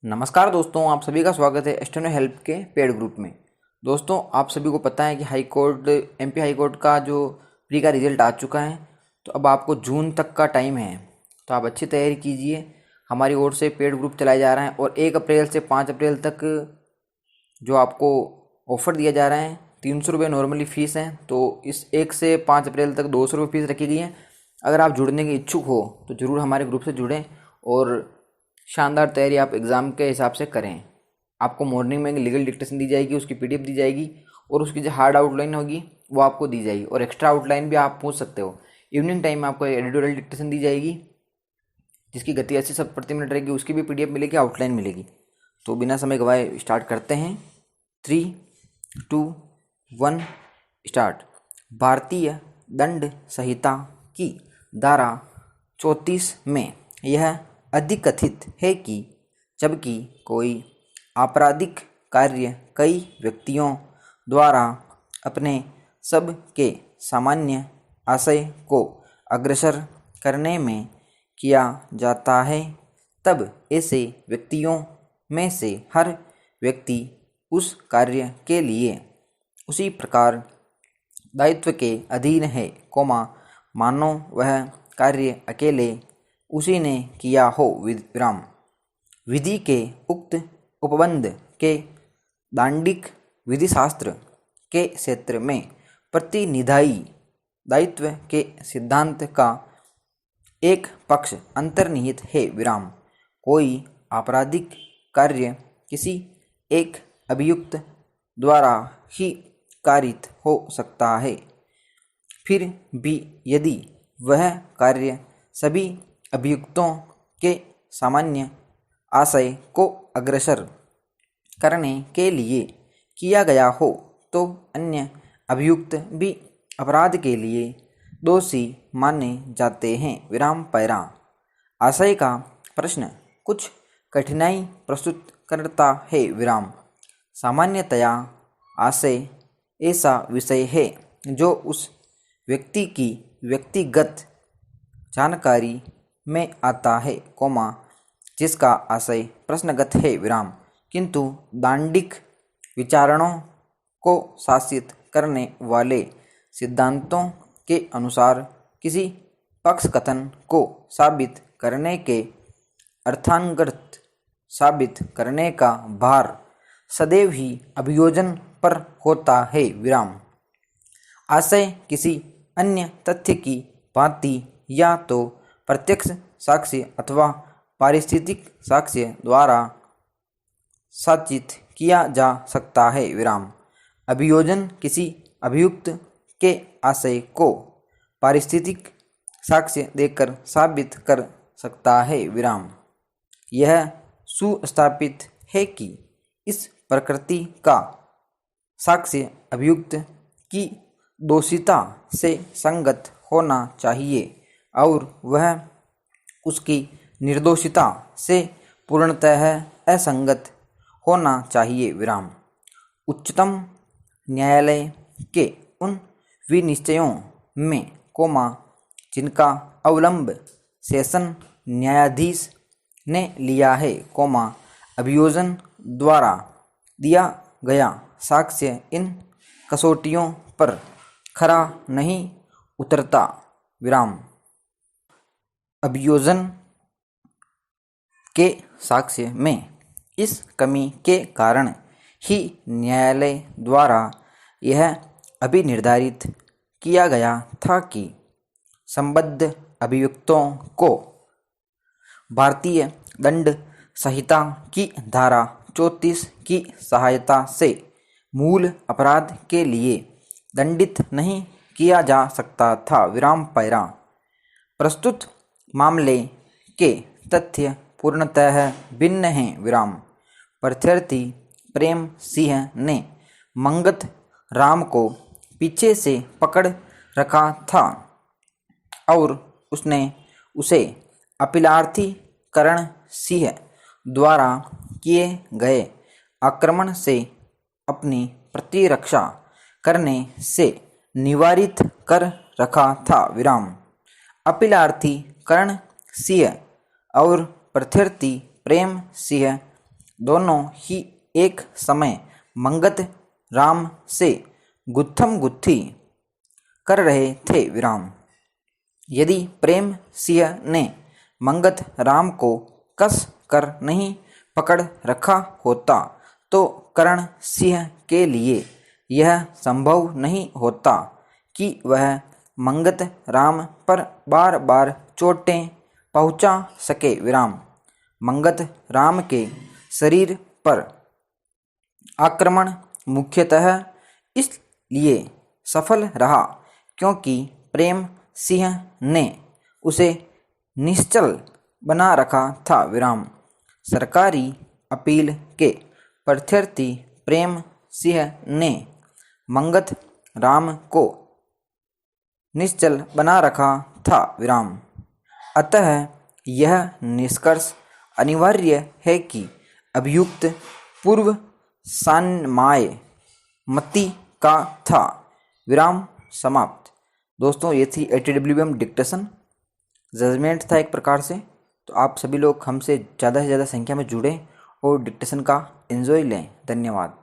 नमस्कार दोस्तों, आप सभी का स्वागत है स्टेनो हेल्प के पेड ग्रुप में। दोस्तों, आप सभी को पता है कि एमपी हाई कोर्ट का जो प्री का रिजल्ट आ चुका है। तो अब आपको जून तक का टाइम है, तो आप अच्छी तैयारी कीजिए। हमारी ओर से पेड ग्रुप चलाया जा रहा है और 1 अप्रैल से 5 अप्रैल तक जो आपको ऑफ़र दिया जा रहा है, 300 रुपये नॉर्मली फ़ीस है। तो इस 1 से 5 अप्रैल तक 200 रुपये फ़ीस रखी गई है। अगर आप जुड़ने के इच्छुक हो तो ज़रूर हमारे ग्रुप से जुड़ें और शानदार तैयारी आप एग्ज़ाम के हिसाब से करें। आपको मॉर्निंग में लीगल डिक्टेशन दी जाएगी, उसकी पीडीएफ दी जाएगी और उसकी जो हार्ड आउटलाइन होगी वो आपको दी जाएगी और एक्स्ट्रा आउटलाइन भी आप पूछ सकते हो। इवनिंग टाइम में आपको एडिटोरियल डिक्टेशन दी जाएगी जिसकी गति 80 शब्द प्रति मिनट रहेगी, उसकी भी पीडीएफ मिलेगी, आउटलाइन मिलेगी। तो बिना समय गवाए स्टार्ट करते हैं। 3, 2, 1 स्टार्ट। भारतीय दंड संहिता की धारा 34 में यह अधिकथित है कि जबकि कोई आपराधिक कार्य कई व्यक्तियों द्वारा अपने सब के सामान्य आशय को अग्रसर करने में किया जाता है, तब ऐसे व्यक्तियों में से हर व्यक्ति उस कार्य के लिए उसी प्रकार दायित्व के अधीन है, मानो वह कार्य अकेले उसी ने किया हो। विराम। विधि के उक्त उपबंध के दांडिक विधिशास्त्र के क्षेत्र में प्रतिनिधायी दायित्व के सिद्धांत का एक पक्ष अंतर्निहित है। विराम। कोई आपराधिक कार्य किसी एक अभियुक्त द्वारा ही कारित हो सकता है, फिर भी यदि वह कार्य सभी अभियुक्तों के सामान्य आशय को अग्रसर करने के लिए किया गया हो, तो अन्य अभियुक्त भी अपराध के लिए दोषी माने जाते हैं। विराम। पैरा। आशय का प्रश्न कुछ कठिनाई प्रस्तुत करता है। विराम। सामान्यतया आशय ऐसा विषय है जो उस व्यक्ति की व्यक्तिगत जानकारी में आता है, जिसका आशय प्रश्नगत है। विराम। किंतु दांडिक विचारणों को शासित करने वाले सिद्धांतों के अनुसार किसी पक्ष कथन को साबित करने के अर्थांगत साबित करने का भार सदैव ही अभियोजन पर होता है। विराम। आशय किसी अन्य तथ्य की भांति या तो प्रत्यक्ष साक्ष्य अथवा पारिस्थितिक साक्ष्य द्वारा साचित किया जा सकता है। विराम। अभियोजन किसी अभियुक्त के आशय को पारिस्थितिक साक्ष्य देकर साबित कर सकता है। विराम। यह सुस्थापित है कि इस प्रकृति का साक्ष्य अभियुक्त की दोषिता से संगत होना चाहिए और वह उसकी निर्दोषिता से पूर्णतः असंगत होना चाहिए। विराम। उच्चतम न्यायालय के उन विनिश्चयों में, जिनका अवलंब सेशन न्यायाधीश ने लिया है, अभियोजन द्वारा दिया गया साक्ष्य इन कसौटियों पर खरा नहीं उतरता। विराम। अभियोजन के साक्ष्य में इस कमी के कारण ही न्यायालय द्वारा यह अभिनिर्धारित किया गया था कि संबद्ध अभियुक्तों को भारतीय दंड संहिता की धारा 34 की सहायता से मूल अपराध के लिए दंडित नहीं किया जा सकता था। विराम। पैरा। प्रस्तुत मामले के तथ्य पूर्णतः भिन्न हैं। विराम। प्रत्यर्थी प्रेम सिंह ने मंगत राम को पीछे से पकड़ रखा था और उसने उसे अपीलार्थी करण सिंह द्वारा किए गए आक्रमण से अपनी प्रतिरक्षा करने से निवारित कर रखा था। विराम। अपीलार्थी करण सिंह और प्रत्यर्थी प्रेम सिंह दोनों ही एक समय मंगत राम से गुत्थम गुत्थी कर रहे थे विराम। यदि प्रेम सिंह ने मंगत राम को कस कर नहीं पकड़ रखा होता तो करण सिंह के लिए यह संभव नहीं होता कि वह मंगत राम पर बार बार चोटें पहुंचा सके। विराम। मंगत राम के शरीर पर आक्रमण मुख्यतः इसलिए सफल रहा क्योंकि प्रेम सिंह ने उसे निश्चल बना रखा था। विराम। सरकारी अपील के प्रत्यर्थी प्रेम सिंह ने मंगत राम को निश्चल बना रखा था। विराम। अतः यह निष्कर्ष अनिवार्य है कि अभियुक्त पूर्व सान्याय मति का था। विराम समाप्त। दोस्तों ये थी ATWM डिक्टेशन, जजमेंट था एक प्रकार से। तो आप सभी लोग हमसे ज़्यादा से ज़्यादा संख्या में जुड़ें और डिक्टेशन का एंजॉय लें। धन्यवाद।